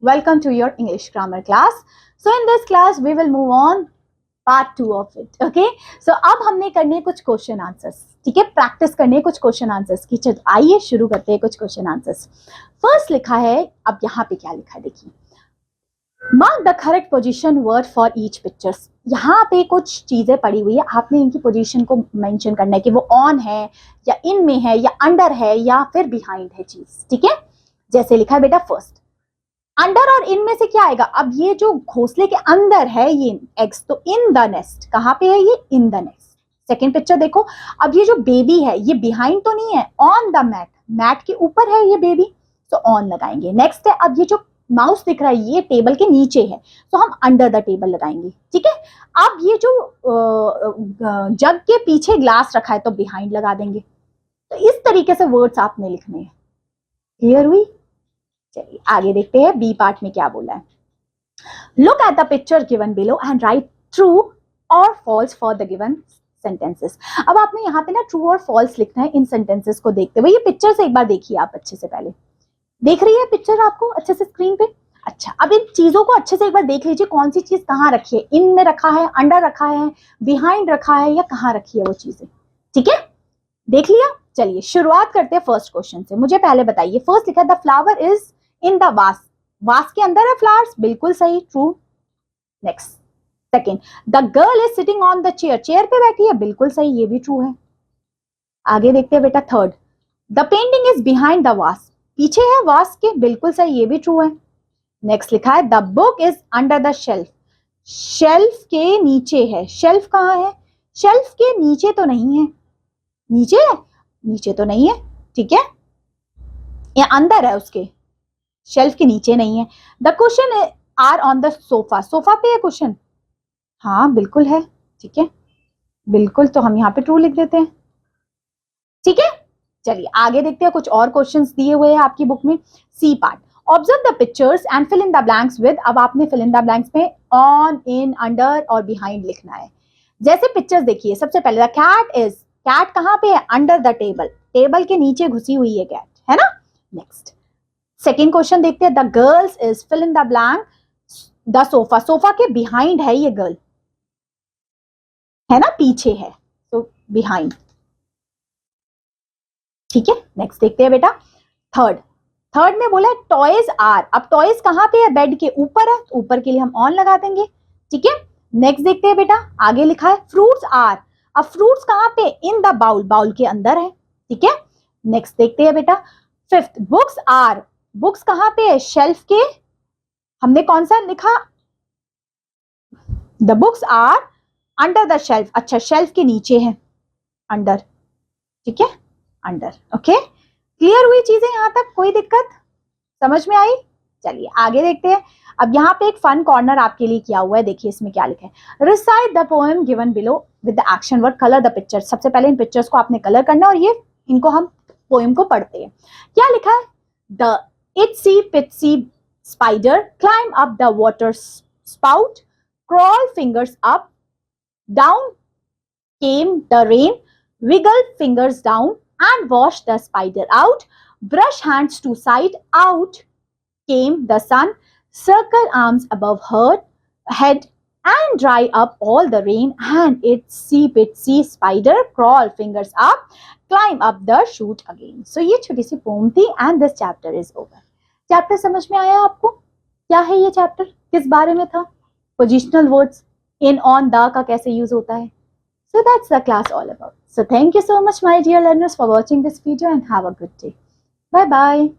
Welcome to your English grammar class. So in this class we will move on part 2 of it. Okay? So अब हमने करने कुछ question answers, ठीक है, practice करने कुछ क्वेश्चन आंसर्स की। चलो आइए शुरू करते हैं कुछ क्वेश्चन आंसर्स। फर्स्ट लिखा है, अब यहाँ पे क्या लिखा है देखिए, mark the correct position word for each pictures. यहाँ पे कुछ चीजें पड़ी हुई है, आपने इनकी पोजीशन को मेंशन करना है कि वो ऑन है या इन में है या अंडर है या फिर बिहाइंड है चीज, ठीक है। जैसे लिखा है बेटा, फर्स्ट अंडर और इन में से क्या आएगा। अब ये जो घोंसले के अंदर है ये एग्स, तो इन द नेस्ट, कहाँ पे है ये, in the nest. Second picture देखो, अब ये जो बेबी है ये बिहाइंड तो नहीं है, ऑन द मैट, मैट के ऊपर है ये बेबी, तो ऑन लगाएंगे। नेक्स्ट है, अब ये जो माउस दिख रहा है ये टेबल के नीचे है, तो हम अंडर द टेबल लगाएंगे, ठीक है। अब ये जो जग के पीछे ग्लास रखा है तो बिहाइंड लगा देंगे। तो इस तरीके से वर्ड्स आपने लिखने हैं। क्लियर हुई? चलिए आगे देखते हैं बी पार्ट में क्या बोला है। Look at the picture given below and write true और false for the given sentences. अब आपने यहाँ पे ना ट्रू और फॉल्स लिखना है इन सेंटेंसेस को देखते हुए। ये पिक्चर से एक बार देखिए आप अच्छे से, पहले देख रही है पिक्चर आपको अच्छे से स्क्रीन पे। अच्छा, अब इन चीजों को अच्छे से एक बार देख लीजिए, कौन सी चीज कहाँ रखी है, इन में रखा है, अंडर रखा है, बिहाइंड रखा है, या कहाँ रखी है वो चीजें, ठीक है। देख लिया? चलिए शुरुआत करते हैं फर्स्ट क्वेश्चन से। मुझे पहले बताइए, फर्स्ट लिखा the flower is in the वास, वास के अंदर है फ्लावर्स, बिल्कुल सही, true. Next, second, the girl is sitting on the chair, chair पे बैठी है, बिल्कुल सही, ये भी ट्रू है। आगे देखते हैं बेटा, third, the painting is behind the वास, पीछे है वास के, बिल्कुल सही, ये भी ट्रू है। नेक्स्ट लिखा है the book is under the shelf, shelf के नीचे है, शेल्फ कहाँ है, शेल्फ के नीचे तो नहीं है, नीचे है, नीचे तो नहीं है, ठीक है, या अंदर है उसके, शेल्फ के नीचे नहीं है। The question are on the sofa, sofa पे है क्वेश्चन, हाँ बिल्कुल है, ठीक है, बिल्कुल, तो हम यहाँ पे ट्रू लिख देते हैं, ठीक है। चलिए आगे देखते हैं, कुछ और क्वेश्चंस दिए हुए हैं आपकी बुक में। C part, observe the pictures and fill in the blanks with, अब आपने फिल इन द ब्लैंक्स में ऑन, इन, अंडर और बिहाइंड लिखना है। जैसे पिक्चर्स देखिए, सबसे पहले द कैट इज, कैट कहाँ पे है, अंडर द टेबल, टेबल के नीचे घुसी हुई है कैट, है ना। नेक्स्ट सेकेंड क्वेश्चन देखते हैं, the girls is, fill in the blank, the sofa, sofa के बिहाइंड है ये गर्ल, है ना, पीछे है, तो बिहाइंड, ठीक है। नेक्स्ट देखते हैं बेटा, थर्ड, थर्ड में बोला है टॉयज आर, अब टॉयज कहाँ पे है, बेड के ऊपर है, तो ऊपर के लिए हम ऑन लगा देंगे, ठीक है। नेक्स्ट देखते हैं बेटा, आगे लिखा है फ्रूट्स आर, अब फ्रूट्स कहाँ पे, इन द बाउल, बाउल के अंदर है, ठीक है। नेक्स्ट देखते हैं बेटा, फिफ्थ, बुक्स आर, बुक्स कहाँ पे है, शेल्फ के, हमने कौन सा लिखा, the books are under the shelf, अच्छा शेल्फ के नीचे है, अंडर, ठीक है, अंडर, ओके। क्लियर हुई चीजें यहाँ तक, कोई दिक्कत समझ में आई? चलिए आगे देखते हैं। अब यहाँ पे एक फन कॉर्नर आपके लिए किया हुआ है, देखिए इसमें क्या लिखा है, recite the poem given below with the action word colour the picture. सबसे पहले इन पिक्चर्स को आपने कलर करना और ये इनको हम पोएम को पढ़ते हैं। क्या लिखा है, the itsy bitsy spider climb up the water spout, crawl fingers up, down came the rain, wiggle fingers down and wash the spider out, brush hands to side, out came the sun, circle arms above her head and dry up all the rain, and itsy bitsy spider crawl fingers up, climb up the chute again. So ये छोटी सी pome थी and this chapter is over. Chapter समझ में आया आपको? क्या है ये चैप्टर, किस बारे में था? Positional words, in, on, the का कैसे यूज होता है। So that's the class all about. So thank you so much my dear learners for watching this video and have a good day. Bye bye.